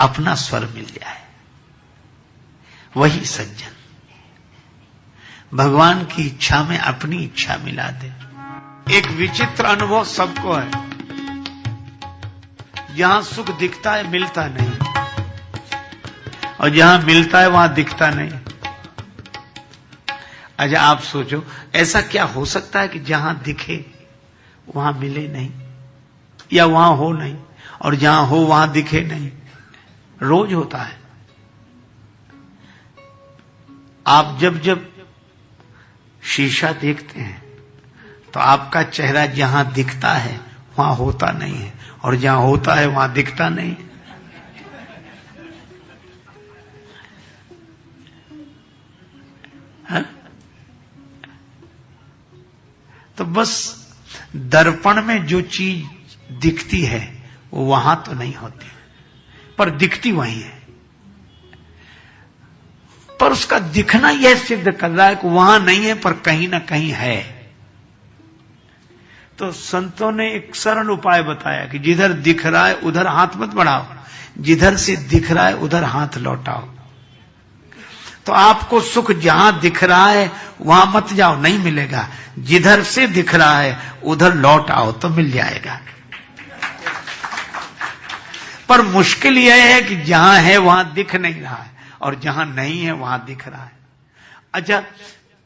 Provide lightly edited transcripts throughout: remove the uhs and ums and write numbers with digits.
अपना स्वर मिल जाए, वही सज्जन। भगवान की इच्छा में अपनी इच्छा मिला दे। एक विचित्र अनुभव सबको है, जहां सुख दिखता है मिलता नहीं, और जहां मिलता है वहां दिखता नहीं। अच्छा आप सोचो, ऐसा क्या हो सकता है कि जहां दिखे वहां मिले नहीं, या वहां हो नहीं, और जहां हो वहां दिखे नहीं? रोज होता है। आप जब जब शीशा देखते हैं तो आपका चेहरा जहां दिखता है वहां होता नहीं है, और जहां होता है वहां दिखता नहीं। हाँ? तो बस दर्पण में जो चीज दिखती है वो वहां तो नहीं होती, पर दिखती वही है। पर उसका दिखना यह सिद्ध कर रहा है कि वहां नहीं है पर कहीं ना कहीं है। तो संतों ने एक सरल उपाय बताया कि जिधर दिख रहा है उधर हाथ मत बढ़ाओ, जिधर से दिख रहा है उधर हाथ लौटाओ। तो आपको सुख जहां दिख रहा है वहां मत जाओ, नहीं मिलेगा। जिधर से दिख रहा है उधर लौट आओ तो मिल जाएगा। पर मुश्किल यह है कि जहां है वहां दिख नहीं रहा है, और जहां नहीं है वहां दिख रहा है। अच्छा,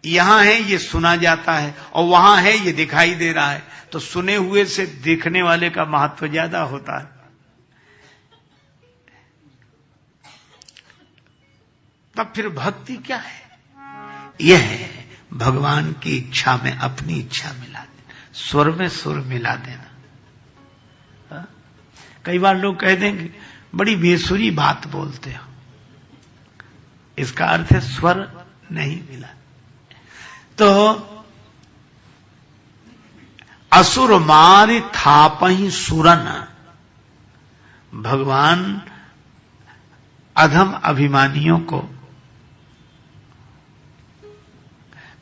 यहां है ये सुना जाता है, और वहां है ये दिखाई दे रहा है, तो सुने हुए से देखने वाले का महत्व ज्यादा होता है। तब फिर भक्ति क्या है? यह है भगवान की इच्छा में अपनी इच्छा मिला देना, स्वर में सुर मिला देना। हा? कई बार लोग कह देंगे बड़ी बेसुरी बात बोलते हो, इसका अर्थ है स्वर नहीं मिला। तो असुर मारि थापहि सुरन, भगवान अधम अभिमानियों को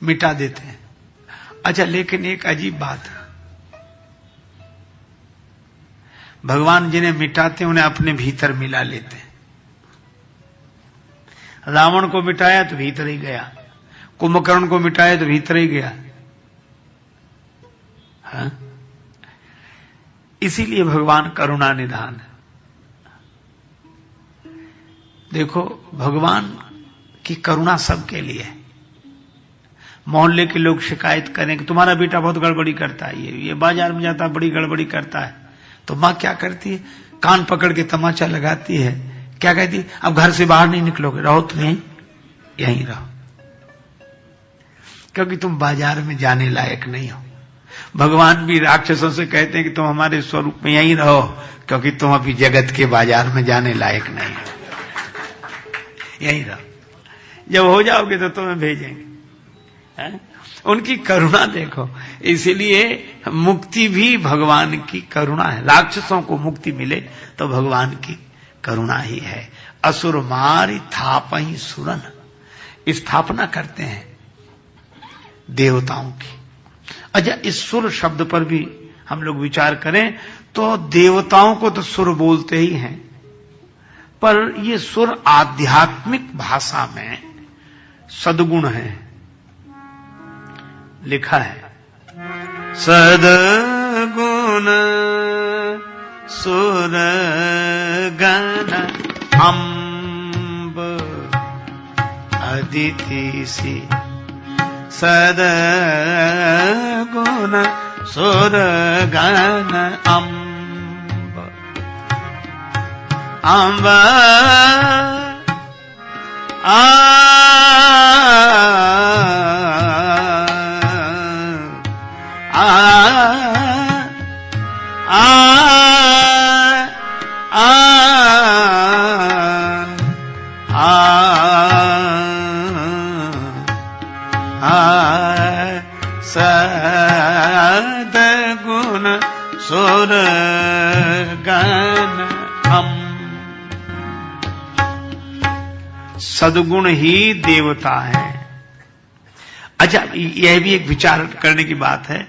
मिटा देते हैं। अच्छा, लेकिन एक अजीब बात है, भगवान जिन्हें मिटाते हैं उन्हें अपने भीतर मिला लेते हैं। रावण को मिटाया तो भीतर ही गया, कुंभकर्ण को मिटाया तो भीतर ही गया। हाँ? इसीलिए भगवान करुणा निधान है। देखो, भगवान की करुणा सबके लिए है। मोहल्ले के लोग शिकायत करें कि तुम्हारा बेटा बहुत गड़बड़ी करता है, ये बाजार में जाता है बड़ी गड़बड़ी करता है, तो मां क्या करती है? कान पकड़ के तमाचा लगाती है। क्या कहती है? अब घर से बाहर नहीं निकलोगे, रहो तुम यहीं रहो, क्योंकि तुम बाजार में जाने लायक नहीं हो। भगवान भी राक्षसों से कहते हैं कि तुम हमारे स्वरूप में यहीं रहो, क्योंकि तुम अभी जगत के बाजार में जाने लायक नहीं हो, यहीं रहो। जब हो जाओगे तो तुम्हें भेजेंगे। है? उनकी करुणा देखो। इसलिए मुक्ति भी भगवान की करुणा है। राक्षसों को मुक्ति मिले तो भगवान की करुणा ही है। असुर मारि थापहि सुरन, स्थापना करते हैं देवताओं की। अच्छा, इस सुर शब्द पर भी हम लोग विचार करें तो देवताओं को तो सुर बोलते ही हैं, पर ये सुर आध्यात्मिक भाषा में सद्गुण है। लिखा है सद्गुण सुर गण अम्ब अदिति सी, सद्गुण सुर गण अम्ब अम्ब सद्गुण सुर गण अम्ब। सद्गुण ही देवता है। अच्छा, यह भी एक विचार करने की बात है